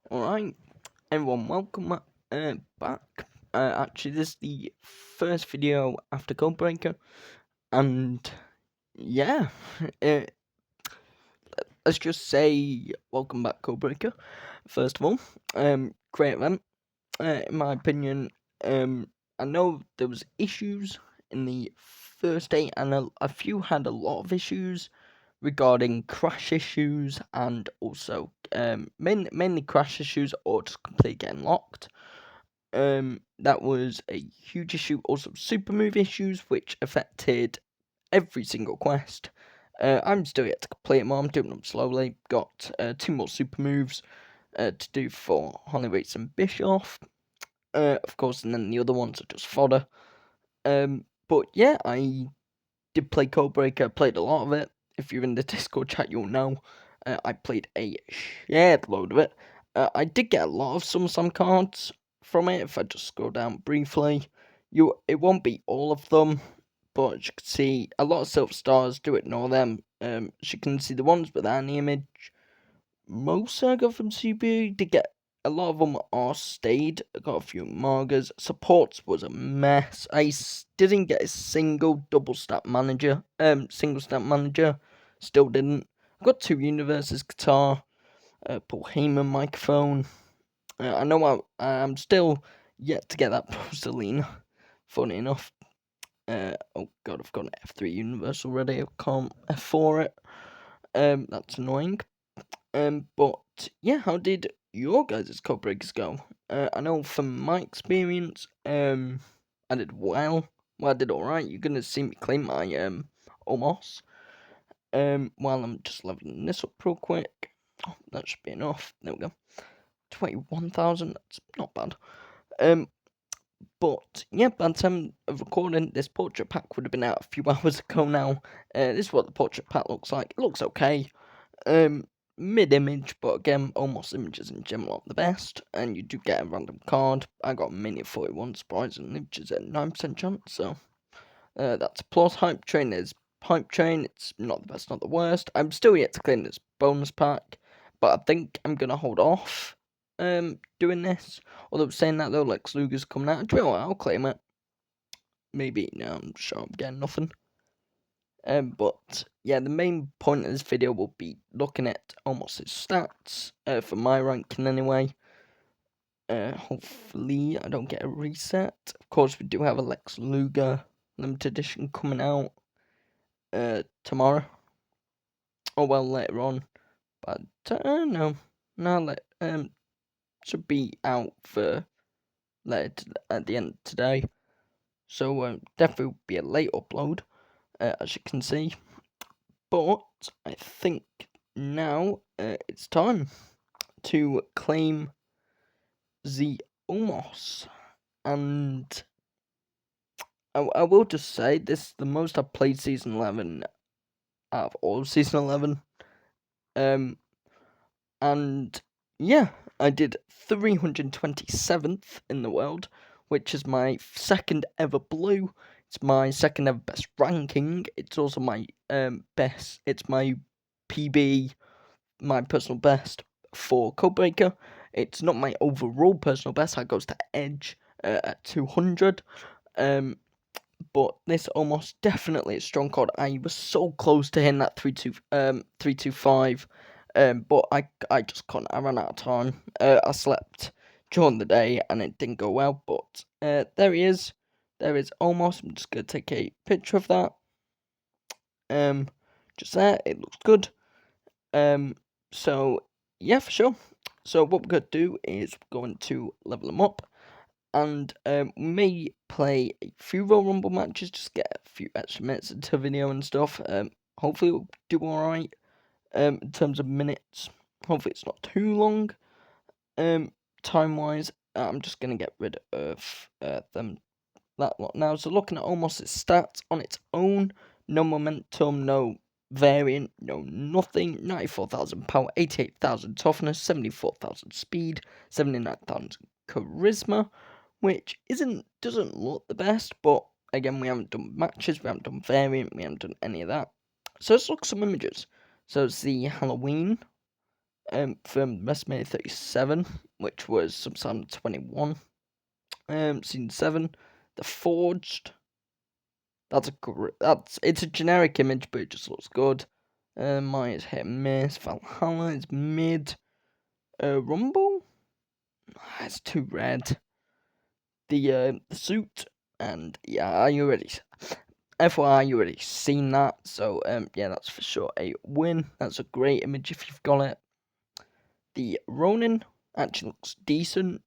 Alright, everyone, welcome back. Actually, this is the first video after Codebreaker, and yeah, uh, let's just say welcome back, Codebreaker. First of all, great event, in my opinion. I know there was issues in the first day, and a few had a lot of issues regarding crash issues and also mainly crash issues or just completely getting locked. That was a huge issue. Also, super move issues, which affected every single quest. I'm still yet to complete them. I'm doing them slowly. Got 2 more super moves to do for Holly Waits and Bischoff. Of course, and then the other ones are just fodder. But yeah, I did play Codebreaker. Played a lot of it. If you're in the Discord chat, you'll know. I played a shared load of it. I did get a lot of SummerSlam cards from it. If I just scroll down briefly, it won't be all of them, but as you can see, a lot of silver stars. Do ignore them. As you can see, the ones without any image, most I got from CB. Did get a lot of them are stayed. I got a few Margas. Supports was a mess. Didn't get a single double stat manager. Single stat manager. Still didn't. I got 2 universes guitar. Paul Heyman microphone. I know I'm still yet to get that Rosalina. Funny enough. Oh god, I've got an F3 universe already. I can't F4 it. That's annoying. But yeah, how did your guys' code breakers go? I know from my experience, I did well. Well, I did alright. You're gonna see me claim my omos. While I'm just leveling this up real quick. Oh, that should be enough. There we go. 21,000. That's not bad. But yeah, by the time of recording, this portrait pack would have been out a few hours ago now. This is what the portrait pack looks like. It looks okay. Mid-image, but again, almost images in general aren't the best, and you do get a random card. I got a mini 41 surprisingly, which is a 9% chance, so that's a plus. Hype Train is Hype Train, it's not the best, not the worst. I'm still yet to claim this bonus pack, but I think I'm gonna hold off doing this. Although saying that though, Lex Luger's coming out, do you know what, I'll claim it. Maybe, no, I'm sure I'm getting nothing. But yeah, the main point of this video will be looking at almost his stats, for my ranking anyway. Hopefully I don't get a reset. Of course, we do have a Lex Luger limited edition coming out tomorrow. Oh well, later on. But no, should be out for later at the end of today. So definitely will be a late upload, as you can see. But I think now it's time to claim the omos, and I will just say this is the most I've played season 11 out of all of season 11. And yeah, I did 327th in the world, which is my second ever blue. It's my second ever best ranking. It's also my best. It's my PB, my personal best for Codebreaker. It's not my overall personal best. That goes to Edge at 200. But this almost definitely a strong card. I was so close to hitting that 325. But I just couldn't. I ran out of time. I slept during the day and it didn't go well. But there he is. There is almost. I'm just gonna take a picture of that. Just there. It looks good. So yeah, for sure. So what we're gonna do is we're going to level him up, and we may play a few Royal Rumble matches, just get a few extra minutes into the video and stuff. Hopefully we'll do alright. In terms of minutes, hopefully it's not too long. Time wise, I'm just gonna get rid of them that lot now. So looking at almost its stats on its own, no momentum, no variant, no nothing. 94,000 power, 88,000 toughness, 74,000 speed, 79,000 charisma, which doesn't look the best, but again, we haven't done matches, we haven't done variant, we haven't done any of that. So let's look at some images. So it's the Halloween from WrestleMania 37, which was SummerSlam 21. Season 7, The Forged. It's a generic image, but it just looks good. Mine is hit and miss. Valhalla is mid. Rumble? It's too red. The suit, and yeah, you already seen that, so yeah, that's for sure a win. That's a great image if you've got it. The Ronin actually looks decent,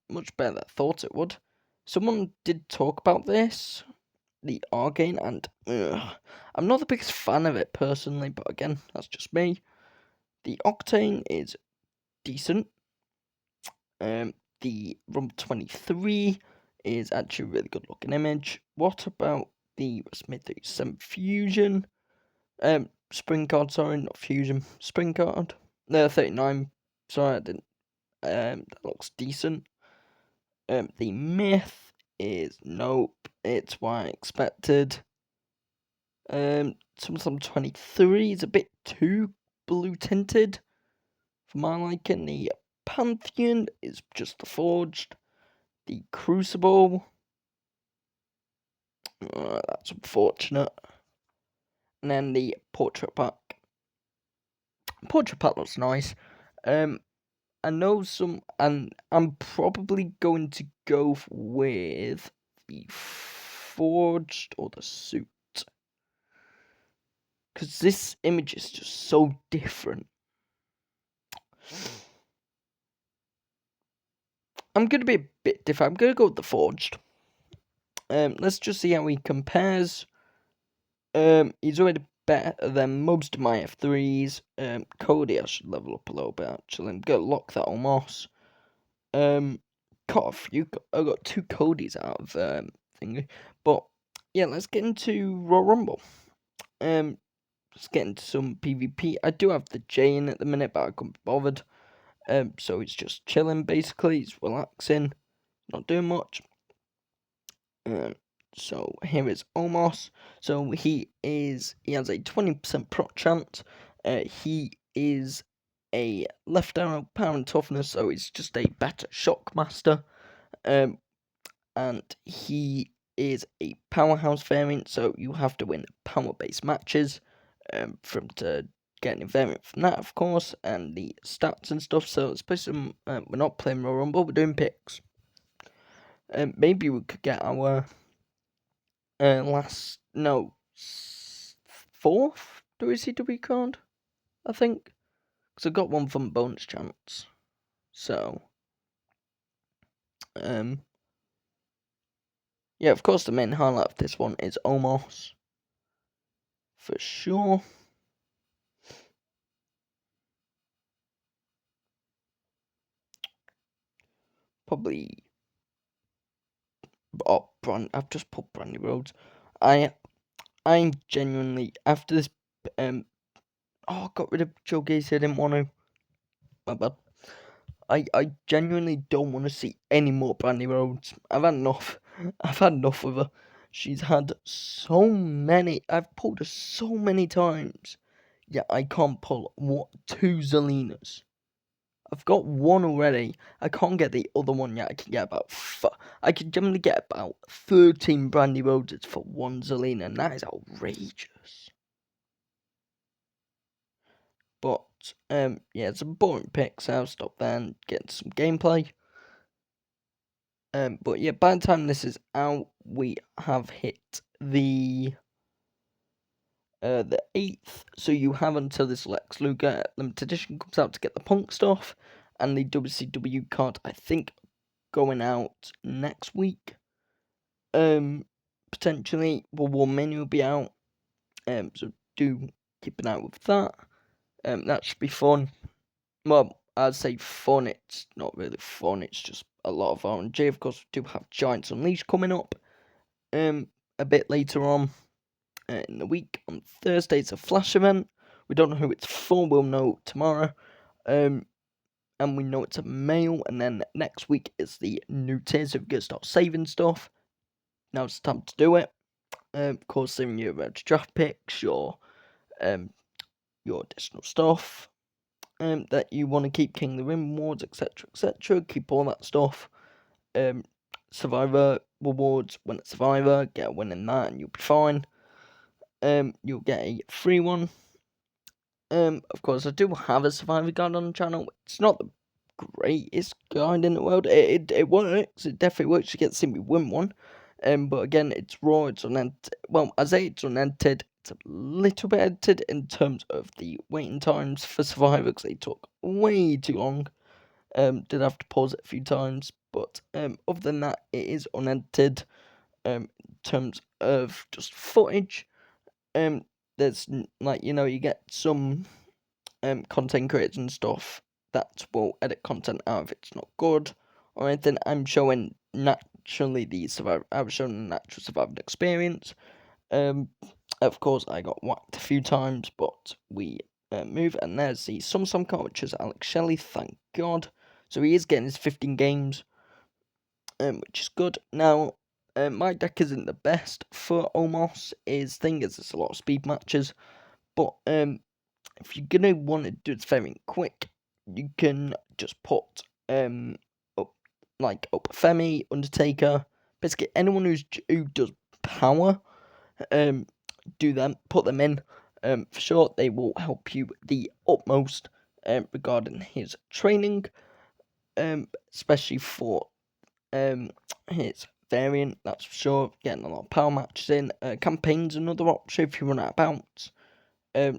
much better than I thought it would. Someone did talk about this, the Arcane, and I'm not the biggest fan of it personally, but again, that's just me. The Octane is decent. The Rumble 23 is actually a really good looking image. What about the WrestleMania 37 Fusion? Spring card, sorry, not Fusion. Spring card. No, 39. Sorry, I didn't. That looks decent. The Myth is nope. It's what I expected. SummerSlam 23 is a bit too blue tinted for my liking. The Pantheon is just the Forged. The Crucible. That's unfortunate. And then the Portrait Pack. Portrait Pack looks nice. I know and I'm probably going to go with the Forged or the Suit. Because this image is just so different. I'm going to be a bit different. I'm going to go with the Forged. Let's just see how he compares. He's already better than most of my F3s. Cody, I should level up a little bit actually. I'm going to lock that omos. I got 2 Codys out of thingy. But yeah, let's get into Royal Rumble. Let's get into some PvP. I do have the J in at the minute, but I couldn't be bothered. So he's just chilling basically. He's relaxing, not doing much. So here is Omos. So he has a 20% proc chance. He is a left arrow power and toughness, so he's just a better shockmaster. And he is a powerhouse variant, so you have to win power-based matches to get an variant from that, of course, and the stats and stuff. So especially we're not playing Royal Rumble, we're doing picks. Maybe we could get our fourth WCW card, I think, because I got one from bonus chance. So yeah, of course the main highlight of this one is Omos, for sure. Probably. Oh, I've just put Brandy Rhodes. I'm genuinely after this. I got rid of Joe Gacy. I didn't want to. My bad. I genuinely don't want to see any more Brandy Rhodes. I've had enough. I've had enough of her. She's had so many. I've pulled her so many times. Yeah, I can't pull 2 Zelinas. I've got one already. I can't get the other one yet. I can get I can generally get about 13 Brandy Rhodes for 1 Zelina, and that is outrageous. But yeah, it's a boring pick, so I'll stop there and get into some gameplay. But yeah, by the time this is out, we have hit the 8th, so you have until this Lex Luger limited edition comes out to get the Punk stuff, and the WCW card, I think, going out next week. Potentially, War Mania will be out. So do keep an eye out with that. That should be fun. Well, I'd say fun. It's not really fun. It's just a lot of RNG. Of course, we do have Giants Unleashed coming up. A bit later on in the week on Thursday, it's a Flash event. We don't know who it's for. We'll know tomorrow. And we know it's a male. And then next week is the new tier, so we're gonna start saving stuff. Now it's time to do it. Of course, saving your draft picks, your additional stuff. that you want to keep King of the Ring rewards, etc., keep all that stuff. Survivor rewards, win a Survivor, get a win in that, and you'll be fine. You'll get a free one. Of course, I do have a Survivor guide on the channel. It's not the greatest guide in the world. It works. It definitely works. You get to see me win one. But again, it's raw. It's unedited. Well, I say it's unedited. It's a little bit edited in terms of the waiting times for Survivor because they took way too long. Did have to pause it a few times, but other than that, it is unedited. In terms of just footage, there's you get some content creators and stuff that will edit content out if it's not good or anything. I'm showing naturally the survivor. I was showing the natural surviving experience. Of course, I got whacked a few times, but we move. And there's the some card, which is Alex Shelley. Thank God. So he is getting his 15 games, which is good. Now, my deck isn't the best for omos. Thing is, it's a lot of speed matches, but if you're gonna want to do it very quick, you can just put up Femi, Undertaker, basically anyone who does power, put them in. For sure, they will help you the utmost regarding his training, especially for his variant. That's for sure. Getting a lot of power matches in. Campaign's another option if you run out of bounce.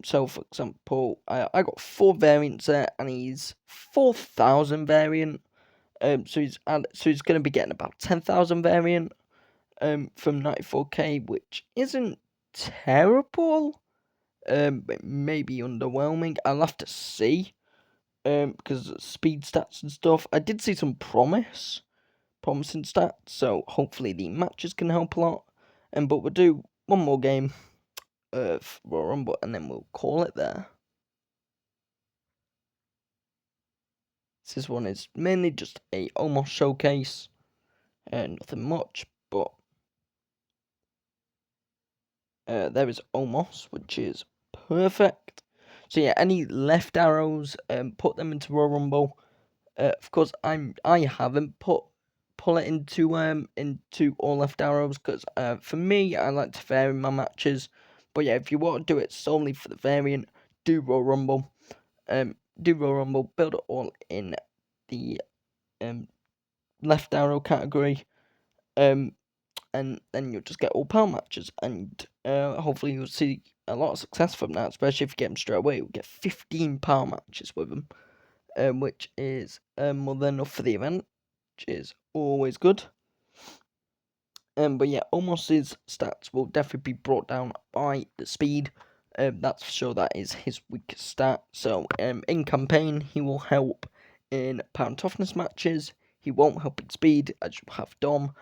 So for example, I got 4 variants there, and he's 4,000 variant. So he's going to be getting about 10,000 variant. From 94k, which isn't terrible. It may be underwhelming. I'll have to see. Because of speed stats and stuff. I did see some promising stats, so hopefully the matches can help a lot. But we'll do one more game of Royal Rumble, and then we'll call it there. This one is mainly just a omos showcase, nothing much, but there is omos, which is perfect. So yeah, any left arrows, put them into Royal Rumble. Of course, I haven't pull it into all left arrows because for me, I like to vary my matches. But yeah, if you want to do it solely for the variant, do Royal Rumble. Build it all in the left arrow category. And then you'll just get all power matches, and hopefully you'll see a lot of success from that, especially if you get them straight away. You'll get 15 power matches with them, which is more than enough for the event, which is always good. But yeah, Omos's stats will definitely be brought down by the speed. That's for sure. That is his weakest stat. So in campaign, he will help in power and toughness matches. He won't help in speed, as you have Dom.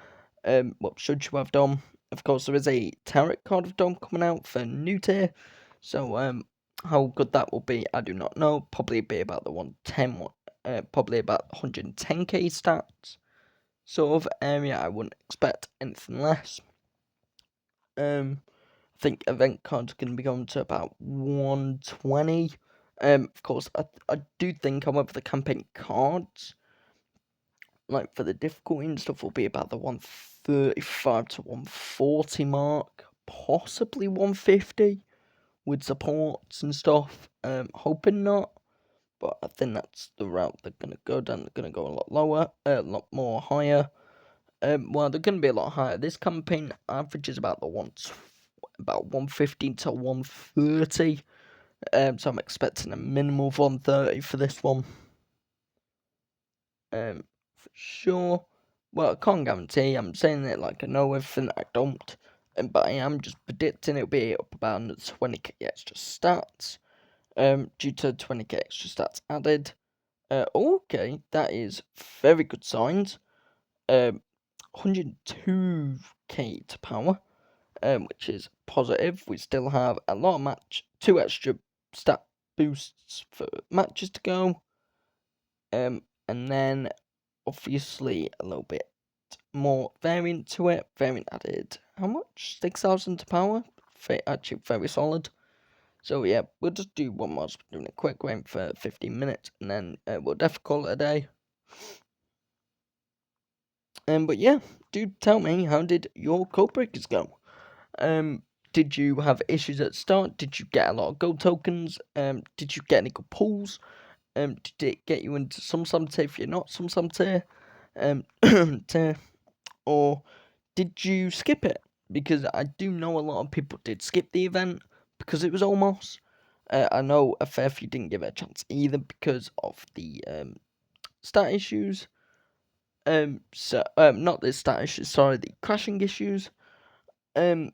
Should you have Dom? Of course, there is a tarot card of Dom coming out for new tier. So how good that will be, I do not know. Probably be about the 110 one. Probably about 110k stats sort of area. I wouldn't expect anything less. I think event cards are going to be going to about 120. Of course, I do think, however, the campaign cards, like for the difficulty and stuff, will be about the 135 to 140 mark, possibly 150 with supports and stuff. Hoping not. But I think that's the route they're going to go down. They're going to go a lot lower, a lot more higher. Well, they're going to be a lot higher. This campaign averages about 115 to 130. So I'm expecting a minimum of 130 for this one. For sure. Well, I can't guarantee. I'm saying it like I know everything. I don't. But I am just predicting it'll be up about 20k extra stats. Due to 20k extra stats added. Okay, that is very good signs. 102k to power, which is positive. We still have a lot of 2 extra stat boosts for matches to go. And then obviously a little bit more variant to it. Variant added how much? 6,000 to power. Actually, very solid. So yeah, we'll just do one more, doing a quick game for 15 minutes, and then we'll definitely call it a day. But yeah, do tell me, how did your code breakers go? Did you have issues at the start? Did you get a lot of gold tokens? Did you get any good pulls? Did it get you into some tier if you're not some tier? Tier? Or did you skip it? Because I do know a lot of people did skip the event because it was almost. I know a fair few didn't give it a chance either because of the stat issues. Not the stat issues, sorry, the crashing issues. And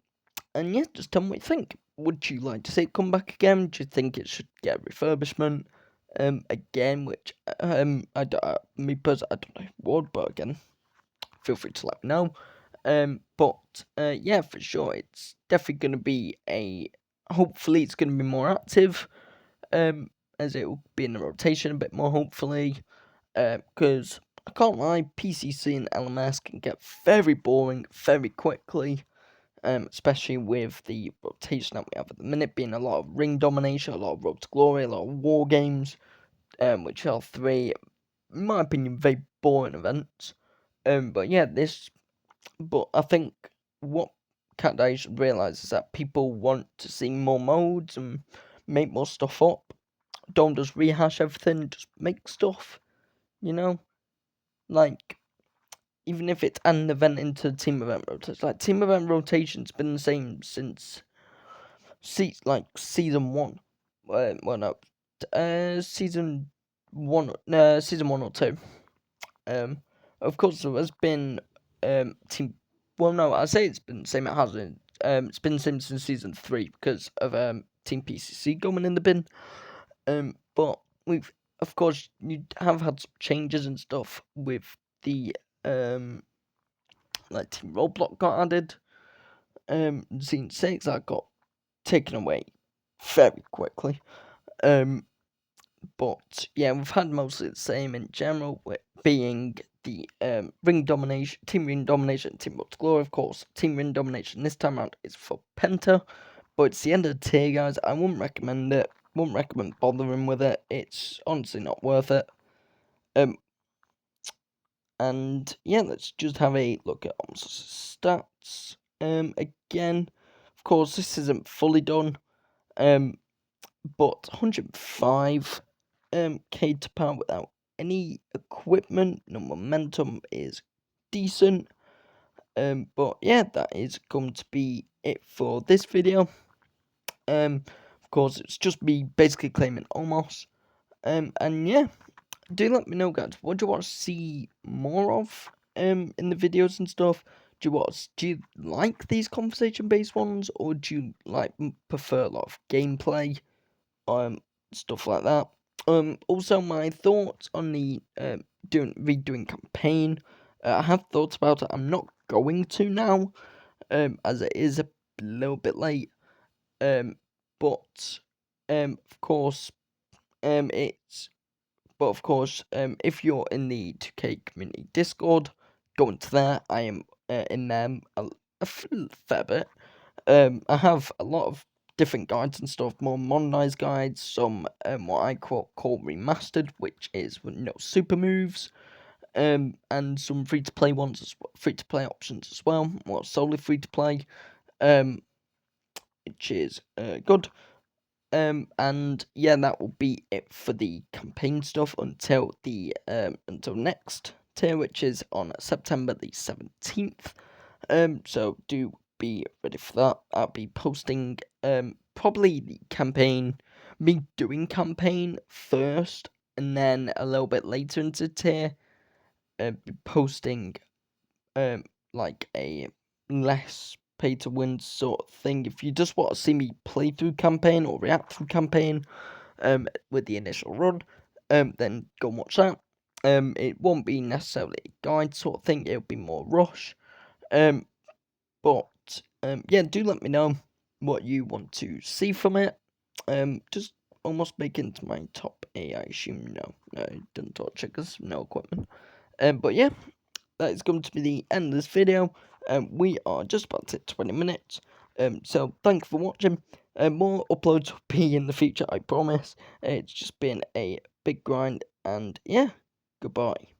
yeah, just tell me what you think. Would you like to see it come back again? Do you think it should get refurbishment? Again, which me personally, I don't know if it would, but again, feel free to let me know. Yeah, for sure, it's definitely going to be hopefully it's going to be more active, as it will be in the rotation a bit more, hopefully, because I can't lie, PCC and LMS can get very boring very quickly, especially with the rotation that we have at the minute, being a lot of ring domination, a lot of Road to Glory, a lot of war games, which are three, in my opinion, very boring events. But I think what Cat should realise is that people want to see more modes and make more stuff up. Don't just rehash everything, just make stuff, you know? Like, even if it's an event into team event rotation. Like, team event rotation's been the same since, season 1. Season 1, season 1 or 2. Of course, there has been team. Well, no, I say it's been the same. It hasn't. It's been the same since season 3 because of Team PCC going in the bin. But we've, of course, you have had some changes and stuff with the like Team Roadblock got added. Scene 6 that got taken away very quickly. But yeah, we've had mostly the same in general, with being the ring domination, team ring domination, team Road to Glory, of course. Team ring domination this time around is for Penta, but it's the end of the tier, guys. I wouldn't recommend it. Wouldn't recommend bothering with it. It's honestly not worth it. And yeah, let's just have a look at omos stats. Again, of course, this isn't fully done. But 105 K to power without any equipment, no momentum is decent. But yeah, that is going to be it for this video. Of course, it's just me basically claiming omos. And yeah, do let me know, guys. What do you want to see more of? In the videos and stuff. Do you like these conversation-based ones, or do you prefer a lot of gameplay? Stuff like that. Also my thoughts on the redoing campaign. I have thoughts about it. I'm not going to now, as it is a little bit late. But of course, it's of course, if you're in the 2K community Discord, go into there. I am in them a fair bit. I have a lot of different guides and stuff, more modernized guides, some what I call remastered, which is super moves, and some free to play ones, free to play options as well, more solely free to play, which is good. And yeah, that will be it for the campaign stuff until next tier, which is on September the 17th. So do be ready for that. I'll be posting probably the campaign, me doing campaign first, and then a little bit later into tier, be posting like a less pay to win sort of thing. If you just want to see me play through campaign or react through campaign with the initial run, then go and watch that. It won't be necessarily a guide sort of thing, it'll be more rush. But yeah, do let me know what you want to see from it. Just almost make it into my top 8, I assume. No, didn't touch checkers, no equipment. But yeah, that is going to be the end of this video. We are just about to hit 20 minutes. So thank you for watching. More uploads will be in the future, I promise. It's just been a big grind, and yeah, goodbye.